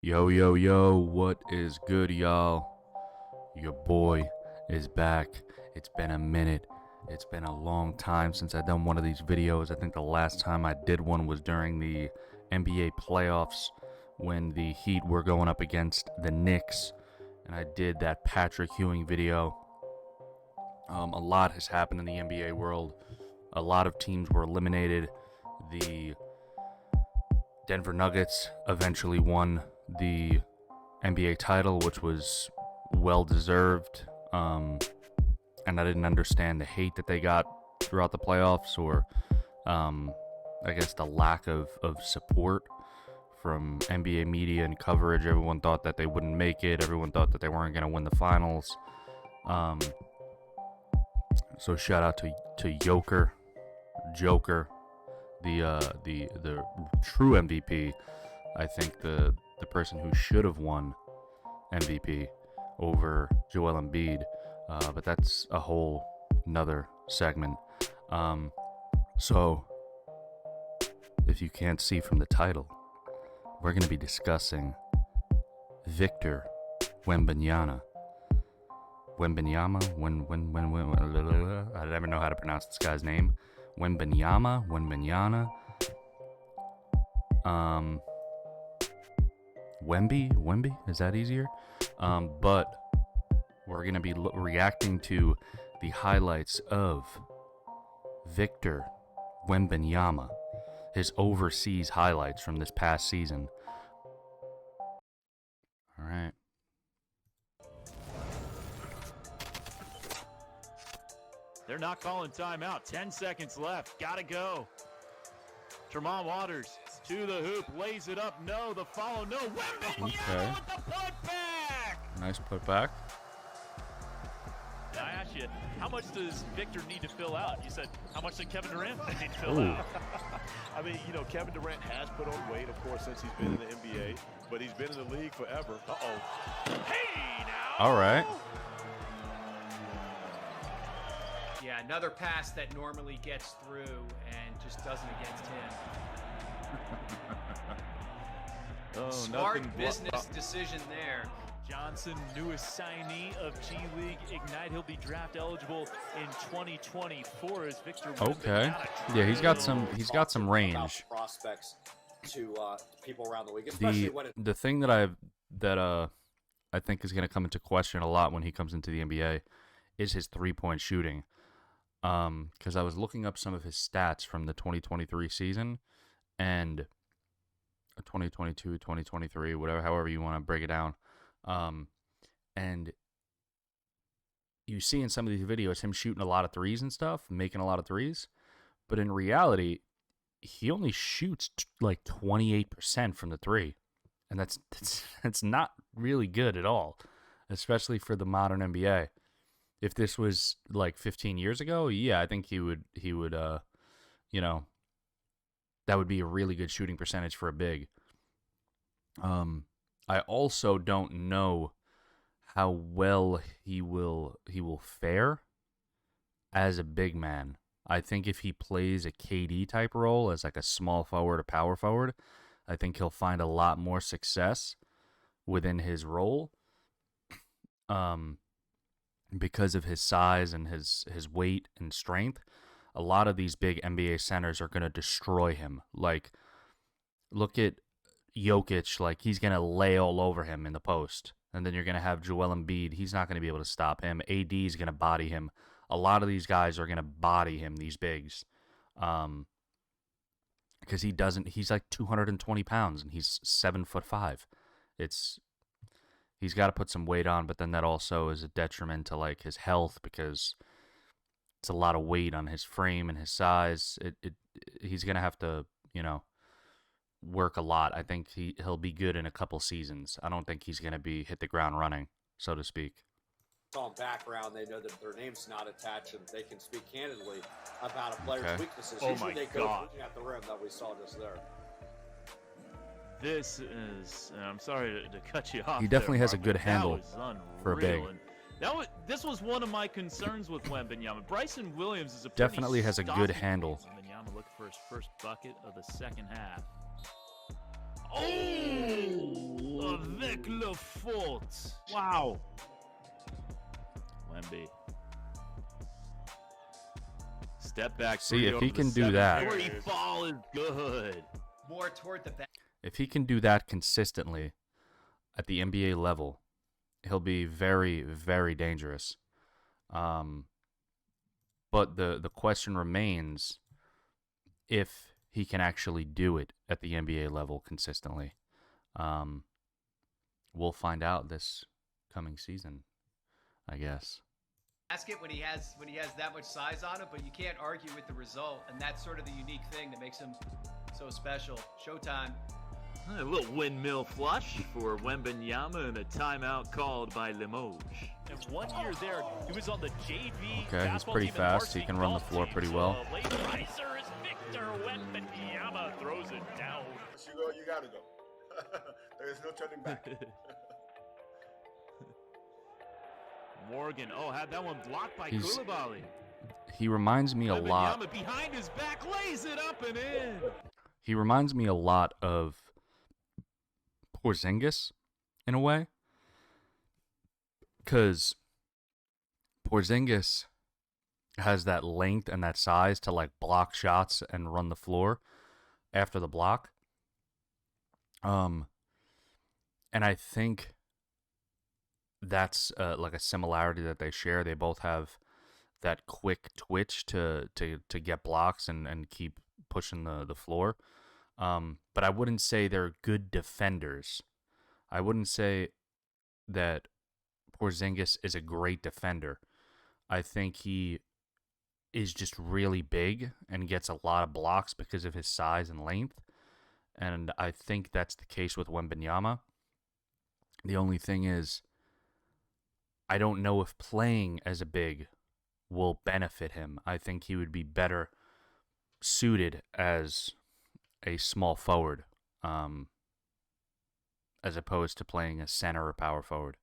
Yo, yo, yo, what is good, y'all? Your boy is back. It's been a minute. It's been a long time since I've done one of these videos. I think the last time I did one was during the NBA playoffs when the Heat were going up against the Knicks, and I did that Patrick Ewing video. A lot has happened in the NBA world. A lot of teams were eliminated. The Denver Nuggets eventually won the NBA title, which was well deserved. And I didn't understand the hate that they got throughout the playoffs, or I guess the lack of support from NBA media and coverage. Everyone thought that they wouldn't make it. Everyone thought that they weren't going to win the finals. So shout out to Joker, the true MVP. I think the person who should have won MVP over Joel Embiid, but that's a whole nother segment. So if you can't see from the title, we're going to be discussing Victor Wembenyama. I never know how to pronounce this guy's name. Wembenyama. Wemby, is that easier? But we're going to be reacting to the highlights of Victor Wembenyama, his overseas highlights from this past season. All right. They're not calling timeout. 10 seconds left. Gotta go. Tremont Waters to the hoop, lays it up. No, the follow. No. Wembenyama with the putback. Nice putback. I asked you, how much does Victor need to fill out? You said, how much did Kevin Durant need to fill out? I mean, Kevin Durant has put on weight, of course, since he's been in the NBA, but he's been in the league forever. Hey, now. All right. Yeah, another pass that normally gets through and just doesn't against him. Smart business decision there. Johnson, newest signee of G League Ignite. He'll be draft eligible in 2024 as Victor. Okay. Yeah, he's got some range. Prospects to people around the league, especially when the thing that I think is going to come into question a lot when he comes into the NBA is his 3-point shooting. Because I was looking up some of his stats from the 2023 season and 2022, 2023, however you want to break it down. And you see in some of these videos him shooting a lot of threes and stuff, making a lot of threes. But in reality, he only shoots like 28% from the three. And that's not really good at all, especially for the modern NBA. If this was like 15 years ago, yeah, I think he would, that would be a really good shooting percentage for a big. I also don't know how well he will fare as a big man. I think if he plays a KD type role as like a small forward or power forward, I think he'll find a lot more success within his role. Because of his size and his weight and strength, a lot of these big NBA centers are going to destroy him. Like, look at Jokic, like he's going to lay all over him in the post. And then you're going to have Joel Embiid. He's not going to be able to stop him. AD is going to body him. A lot of these guys are going to body him, these bigs. Because he's like 220 pounds and he's 7'5". He's got to put some weight on, but then that also is a detriment to like his health because it's a lot of weight on his frame and his size. He's going to have to, work a lot. I think he'll be good in a couple seasons. I don't think he's going to hit the ground running, so to speak. on background, they know that their name's not attached and they can speak candidly about a player's weaknesses. Oh Usually my they go God. at the rim that we saw just there. This is, and I'm sorry to cut you off. He definitely there, has a Mark, good but handle that was for a big. unreal. And this was one of my concerns with Wembenyama. Bryson Williams is a Definitely has a good stocky handle. Wembenyama looking for his first bucket of the second half. Oh, avec le faute. Wow. Wemby. Step back. See, if he can do that. Free fall is good. More toward the back. If he can do that consistently at the NBA level, he'll be very, very dangerous. But the question remains if he can actually do it at the NBA level consistently. We'll find out this coming season, I guess. Basket when he has that much size on him, but you can't argue with the result, and that's sort of the unique thing that makes him so special. Showtime. A little windmill flush for Wembenyama and a timeout called by Limoges. And 1 year there, he was on the JV. Okay, he's pretty fast. He can run the floor pretty well. Late riser is Victor Wembenyama throws it down. You go, you gotta go. There is no turning back. Morgan, had that one blocked by Koulibaly. He reminds me a lot. Wembenyama behind his back lays it up and in. He reminds me a lot of Porzingis in a way, because Porzingis has that length and that size to like block shots and run the floor after the block. And I think that's like a similarity that they share. They both have that quick twitch to get blocks and keep pushing the floor. But I wouldn't say they're good defenders. I wouldn't say that Porzingis is a great defender. I think he is just really big and gets a lot of blocks because of his size and length. And I think that's the case with Wembenyama. The only thing is, I don't know if playing as a big will benefit him. I think he would be better suited as a small forward, as opposed to playing a center or power forward.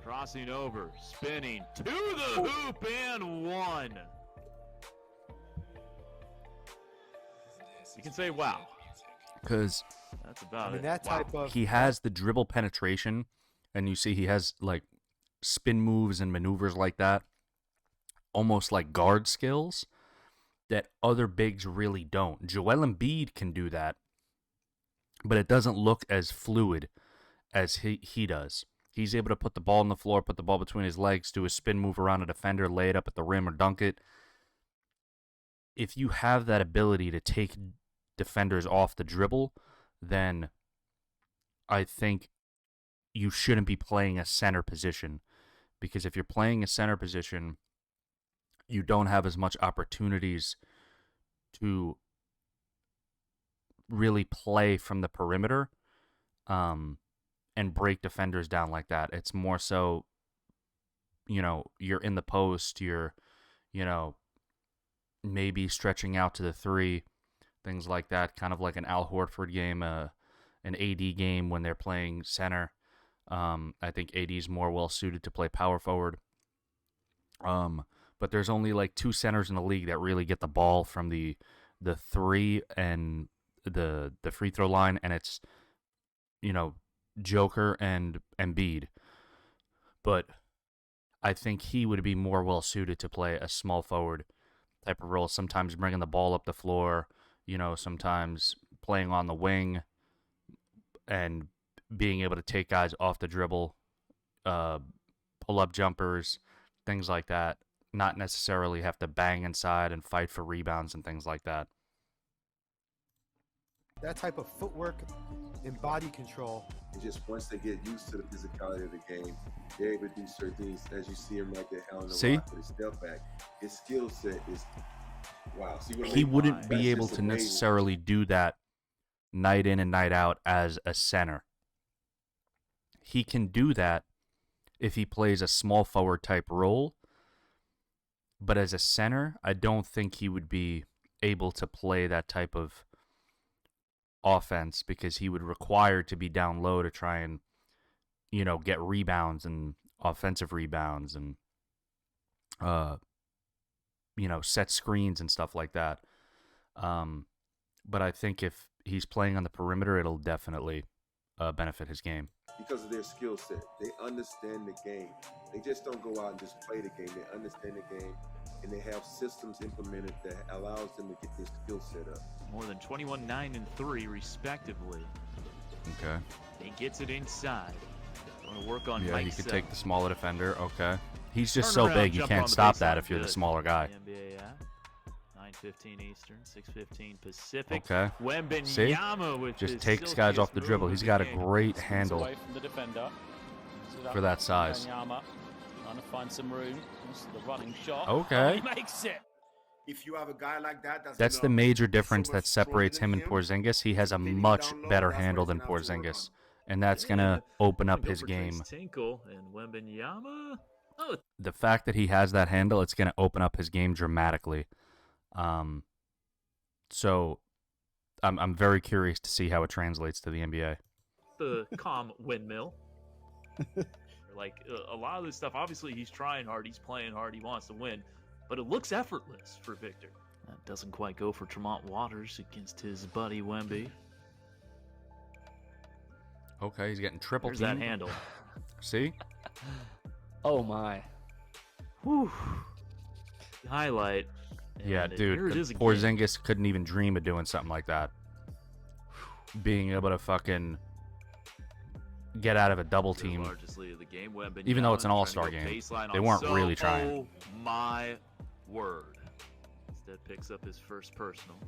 Crossing over, spinning to the hoop and one. You can say wow. Because That's about it. that type of he has the dribble penetration, and you see he has like spin moves and maneuvers like that, almost like guard skills that other bigs really don't. Joel Embiid can do that, but it doesn't look as fluid as he does. He's able to put the ball on the floor, put the ball between his legs, do a spin move around a defender, lay it up at the rim or dunk it. If you have that ability to take defenders off the dribble, then I think you shouldn't be playing a center position, because if you're playing a center position, you don't have as much opportunities to really play from the perimeter and break defenders down like that. It's more so, you're in the post, you're, maybe stretching out to the three, things like that, kind of like an Al Horford game, an AD game when they're playing center. I think AD is more well-suited to play power forward. But there's only like two centers in the league that really get the ball from the three and the free throw line, and it's, Joker and Embiid. But I think he would be more well-suited to play a small forward type of role, sometimes bringing the ball up the floor, sometimes playing on the wing and being able to take guys off the dribble, pull-up jumpers, things like that. Not necessarily have to bang inside and fight for rebounds and things like that. that type of footwork and body control. And just once they get used to the physicality of the game, they're able to do certain things. As you see him right there, Helen, See? with his step back, his skill set is wow. See what I He mean? wouldn't That's be able just to amazing. necessarily do that night in and night out as a center. He can do that if he plays a small forward type role. But as a center, I don't think he would be able to play that type of offense, because he would require to be down low to try and, get rebounds and offensive rebounds and, set screens and stuff like that. But I think if he's playing on the perimeter, it'll definitely benefit his game. Because of their skill set. They understand the game. They just don't go out and just play the game. They understand the game, and they have systems implemented that allows them to get their skill set up. More than 21, 9, and 3, respectively. Okay. He gets it inside. Going to work on Yeah, Mike he could Sell. take the smaller defender. Okay. He's just Turn so around, big, you jump can't on the stop baseline, that if you're the good. smaller guy. The NBA, yeah. 9:15 Eastern, 6:15 Pacific. Okay. See? Wembenyama with Just his takes guys off the silkiest dribble. move He's of got the a game. great Spins handle away from the defender. Puts it up for that size. Wembenyama, trying to find some room. This is the running shot. Okay. He makes it. If you have a guy like that, That's the major difference that separates him and him. Porzingis. He has a Then you much down low, better that's handle what than he's gonna have to work Porzingis. And that's going to open up Go his for Trace game. Tinkle and Wembenyama. Oh, The fact that he has that handle, it's going to open up his game dramatically. So I'm very curious to see how it translates to the NBA. the calm windmill. Like a lot of this stuff, obviously he's trying hard, he's playing hard, he wants to win, but it looks effortless for Victor. That doesn't quite go for Tremont Waters against his buddy Wemby. Okay, he's getting triple There's that teamed. handle. See? Oh my. Whew. Highlight. Yeah, And dude. here it is again. Porzingis couldn't even dream of doing something like that. Being able to fucking get out of a double The team. largest lead of the game. Wembenyama Even though it's an trying to all-star go game, baseline they on weren't So. really trying. Oh my word. Instead picks up his first personal.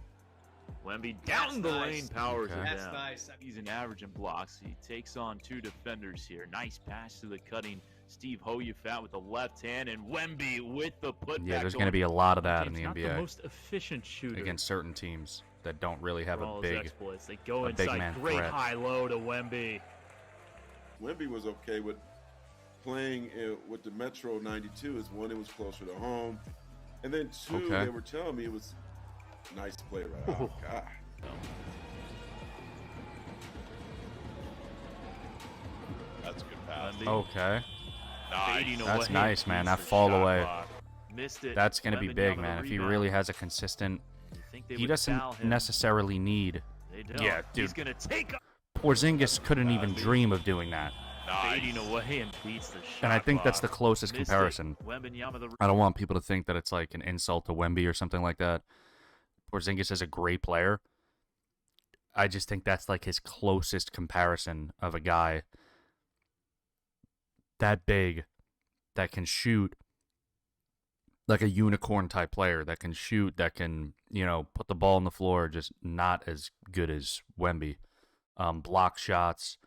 Wemby down That's the nice. lane, powers Okay. it That's down. nice. He's an average in blocks. He takes on two defenders here. Nice pass to the cutting Steve Hoyufat with the left hand, and Wemby with the putback. Yeah, there's going to be a lot of that in the Not the NBA most efficient shooter against certain teams that don't really have for a all his big. exploits. They go a big inside. man Great threat. high low to Wemby. Wemby was okay with playing with the Metro 92. Is one, it was closer to home, and then two, Okay. they were telling me it was nice to play right. Oh God. That's a good pass. Wemby Okay. fading That's away. nice, man. Beats That the fall shot away. clock. Missed it. That's going to be big, Wembenyama man. the If he rebound. really has a consistent. You think they He would doesn't foul him. necessarily need. They don't. Yeah, He's dude. gonna take up. Porzingis couldn't even dream of doing that. Fading away and beats the shot And I think that's the clock. closest Missed it. comparison. Wembenyama the I don't want people to think that it's like an insult to Wemby or something like that. Porzingis is a great player. I just think that's like his closest comparison of a guy that big that can shoot, like a unicorn type player that can shoot, that can, put the ball on the floor, just not as good as Wemby. Block shots,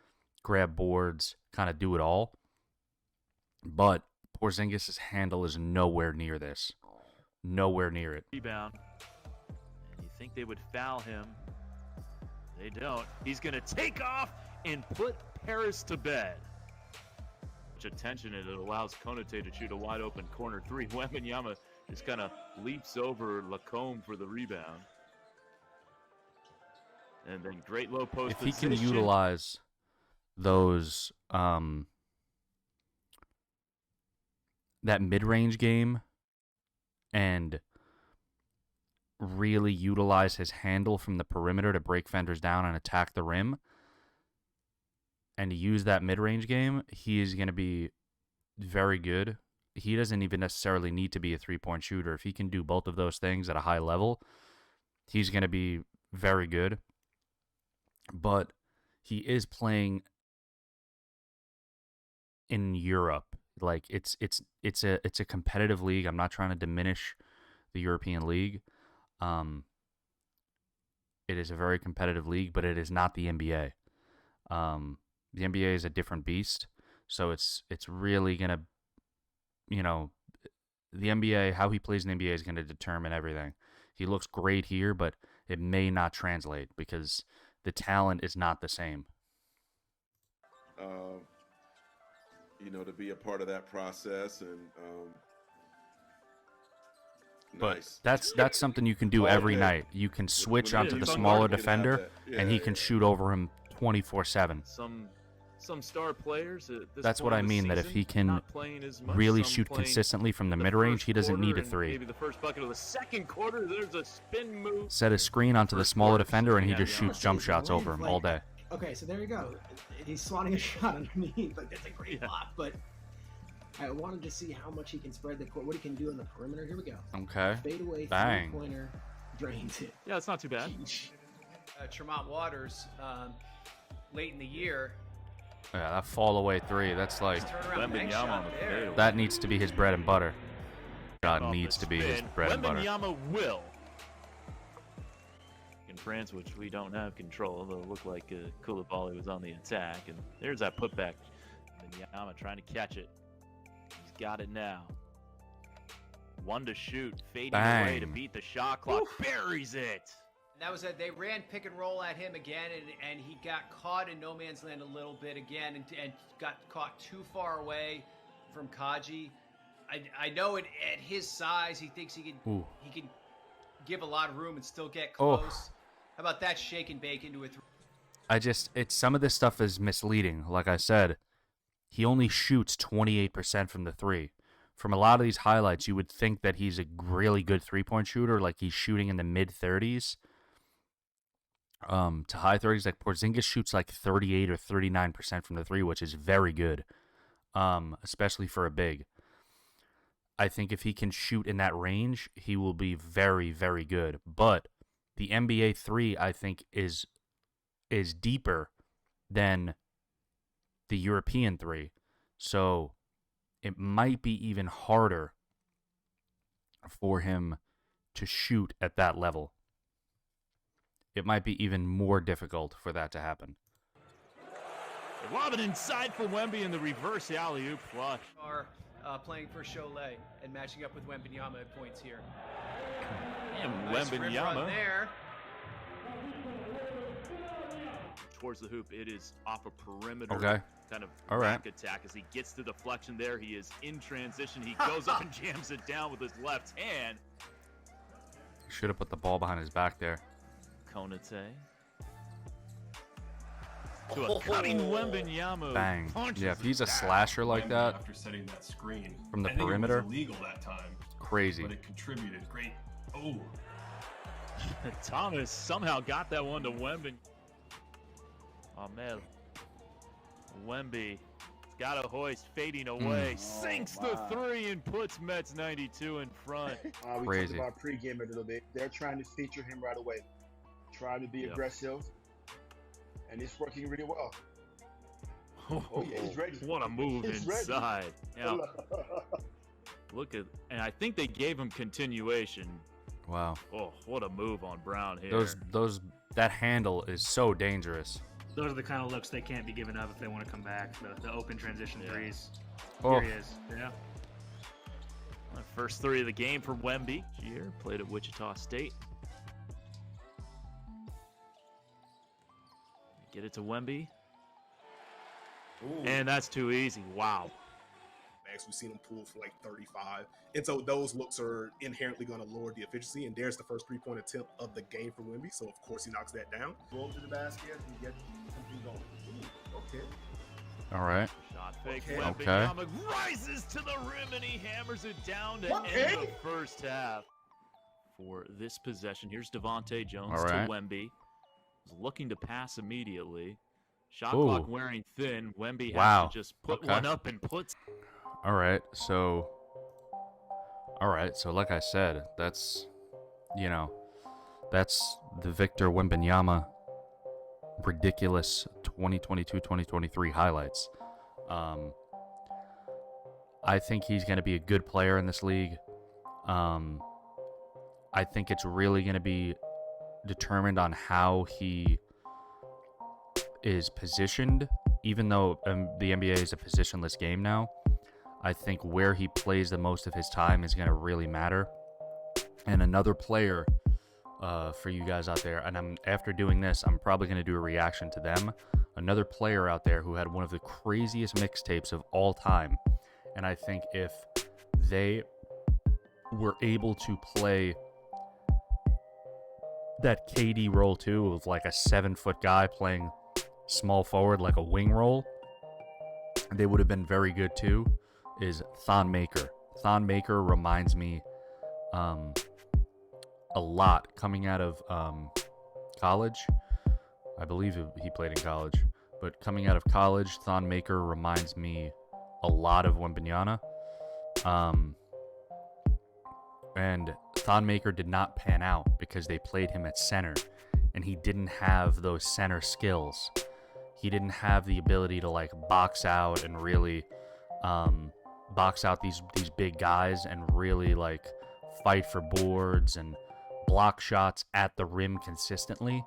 grab boards, kind of do it all. But Porzingis' handle is nowhere near this. Nowhere near it. rebound. And you think they would foul him. They don't. He's going to take off and put Paris to bed. Much attention, and it allows Konate to shoot a wide open corner three. Wembenyama just kind of leaps over Lacombe for the rebound. And then great low post If he can position. utilize those, that mid-range game and really utilize his handle from the perimeter to break fenders down and attack the rim, and use that mid-range game, he is going to be very good. He doesn't even necessarily need to be a three-point shooter. If he can do both of those things at a high level, he's going to be very good. But he is playing in Europe. Like it's a competitive league. I'm not trying to diminish the European League. It is a very competitive league, but it is not the NBA. The NBA is a different beast. So it's really gonna, the NBA, how he plays in the NBA is gonna determine everything. He looks great here, but it may not translate because the talent is not the same. To be a part of that process, and But nice. that's something you can do every Okay. night. You can switch When onto you the don't smaller market it out defender, that- and he yeah, can yeah. shoot over him 24/7. Some some star players at this That's point what I in the mean, that if season, he can not playing as much, really some shoot playing consistently from the the mid-range, first he doesn't need quarter a and 3. maybe the first bucket of the second quarter, there's a spin move. Set a screen onto the First smaller quarter, defender, and he yeah, just yeah. shoots jump shots over him all day. Okay, so there you go. He's swatting a shot underneath. Like, that's a great block, but I wanted to see how much he can spread the court, what he can do in the perimeter. Here we go. Okay. Fade away, Bang. three-pointer, drains it. Yeah, it's not too bad. Tremont Waters, late in the year. Yeah, that fall away 3, that's like, Turnaround bank Wembenyama shot on the there. fadeaway. that needs to be his bread and butter. God Off needs the to be his spin. bread and butter. Wembenyama will. In France, which we don't have control, it'll look like Koulibaly was on the attack, and there's that putback. Wembenyama trying to catch it. He's got it now. 1 to shoot, fading away to Bang. beat the shot clock, buries it. And that was it. They ran pick and roll at him again, and he got caught in no man's land a little bit again, and got caught too far away from Kaji. I know at his size, he thinks he can give a lot of room and still get close. How about that shake and bake into a 3? Some of this stuff is misleading. Like I said, he only shoots 28% from the 3. From a lot of these highlights, you would think that he's a really good 3-point shooter, like he's shooting in the mid-30s to high 30s. Like Porzingis shoots like 38 or 39% from the 3, which is very good, especially for a big. I think if he can shoot in that range, he will be very, very good. But the NBA 3, I think, is deeper than the European 3. So it might be even harder for him to shoot at that level. It might be even more difficult for that to happen. They lob it inside for Wemby in the reverse alley-oop flush. Are playing for Cholet and matching up with Wembenyama at points here. And Nice rim run Wembenyama there. towards the hoop. It is off a perimeter kind of back attack. As he gets the deflection there, he is in transition. He goes up and jams it down with his left hand. Should have put the ball behind his back there. Konate. To a cutting Wembenyama. Bang. Yeah, if he's a slasher like that, after setting that screen from the I think perimeter, it was illegal that time. Crazy. But it contributed. Great. Oh. Thomas somehow got that one to Wemby. Ahmed. Wemby. He's got a hoist fading away. Sinks the three and puts Mets 92 in front. We Crazy. talked about pregame a little bit. They're trying to feature him right away. Trying to be aggressive. And it's working really well. Oh, yeah, he's ready. What a move He's inside. ready. Yeah. Look at, and I think they gave him continuation. Wow. Oh, what a move on Brown here. That handle is so dangerous. Those are the kind of looks they can't be giving up if they want to come back. The open transition threes. Oh. Here he is. Yeah. First three of the game for Wemby. Here, played at Wichita State. Get it to Wemby. Ooh. And that's too easy. Wow. Max, we've seen him pull for like 35. And so those looks are inherently going to lower the efficiency. And there's the first three-point attempt of the game for Wemby. So, of course, he knocks that down. Go to the basket and get something going. Ooh, okay. All right. Shot fake. Okay. Wembenyama rises to the rim and he hammers it down to end the first half. For this possession, here's Devontae Jones to Wemby. He's looking to pass immediately. Shot clock wearing thin. Wemby has to just put one up and puts. All right. So like I said, that's the Victor Wembanyama ridiculous 2022-2023 highlights. I think he's going to be a good player in this league. I think it's really going to be determined on how he is positioned, even though the NBA is a positionless game now. I think where he plays the most of his time is going to really matter. And another player for you guys out there, and after doing this, I'm probably going to do a reaction to them. Another player out there who had one of the craziest mixtapes of all time. And I think if they were able to play that KD role too, of like a 7-foot guy playing small forward, like a wing role, they would have been very good too, is Thon Maker. Thon Maker reminds me a lot coming out of college. I believe he played in college. But coming out of college, Thon Maker reminds me a lot of Wembenyama. And Thon Maker did not pan out because they played him at center. And he didn't have those center skills. He didn't have the ability to like box out and really box out these big guys and really like fight for boards and block shots at the rim consistently.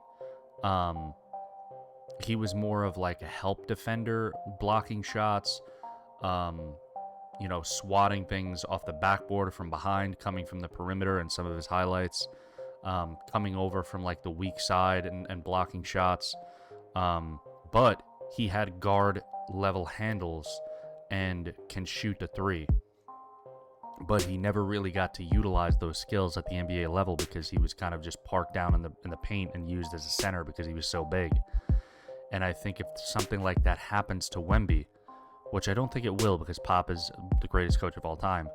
He was more of like a help defender, blocking shots, swatting things off the backboard from behind, coming from the perimeter in some of his highlights, coming over from like the weak side and blocking shots. But he had guard level handles and can shoot the three. But he never really got to utilize those skills at the NBA level because he was kind of just parked down in the paint and used as a center because he was so big. And I think if something like that happens to Wemby, which I don't think it will because Pop is the greatest coach of all time,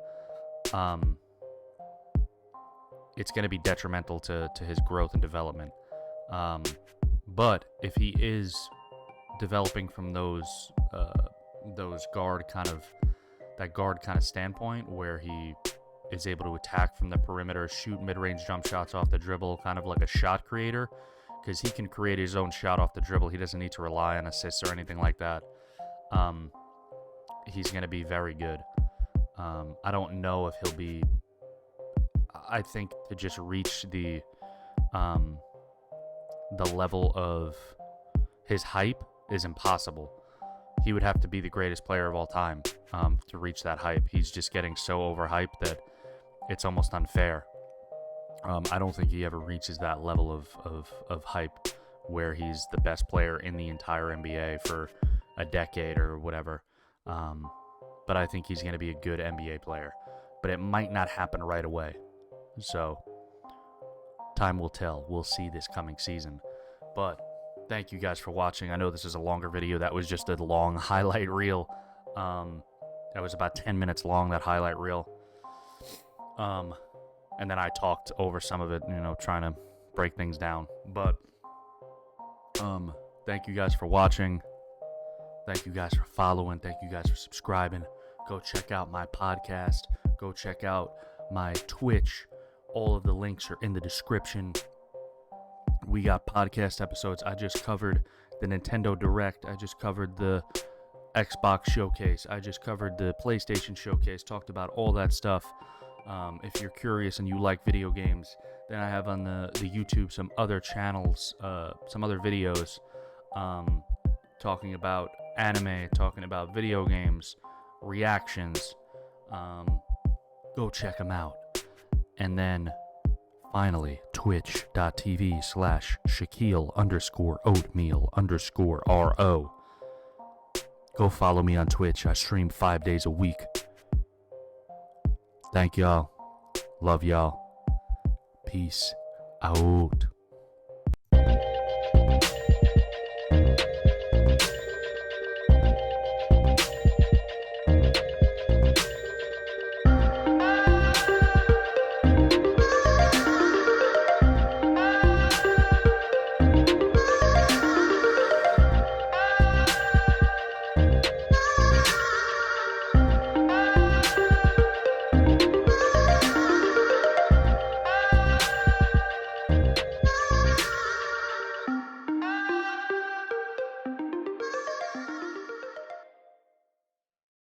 it's going to be detrimental to his growth and development. But if he is developing from those guard kind of standpoint where he is able to attack from the perimeter, shoot mid-range jump shots off the dribble, kind of like a shot creator, because he can create his own shot off the dribble. He doesn't need to rely on assists or anything like that. He's going to be very good. I don't know if he'll be... I think to just reach the level of his hype is impossible. He would have to be the greatest player of all time to reach that hype. He's just getting so overhyped that it's almost unfair. I don't think he ever reaches that level of hype where he's the best player in the entire NBA for a decade or whatever. But I think he's going to be a good NBA player. But it might not happen right away. So, time will tell. We'll see this coming season. But thank you guys for watching. I know this is a longer video. That was just a long highlight reel. That was about 10 minutes long, that highlight reel. And then I talked over some of it, trying to break things down. But thank you guys for watching. Thank you guys for following. Thank you guys for subscribing. Go check out my podcast. Go check out my Twitch. All of the links are in the description. We got podcast episodes. I just covered the Nintendo Direct. I just covered the Xbox Showcase. I just covered the PlayStation Showcase. Talked about all that stuff. If you're curious and you like video games, then I have on the YouTube some other channels, some other videos talking about anime, talking about video games, reactions. Go check them out. And then finally, twitch.tv/Shaquille_oatmeal_RO. Go follow me on Twitch. I stream 5 days a week. Thank y'all. Love y'all. Peace out.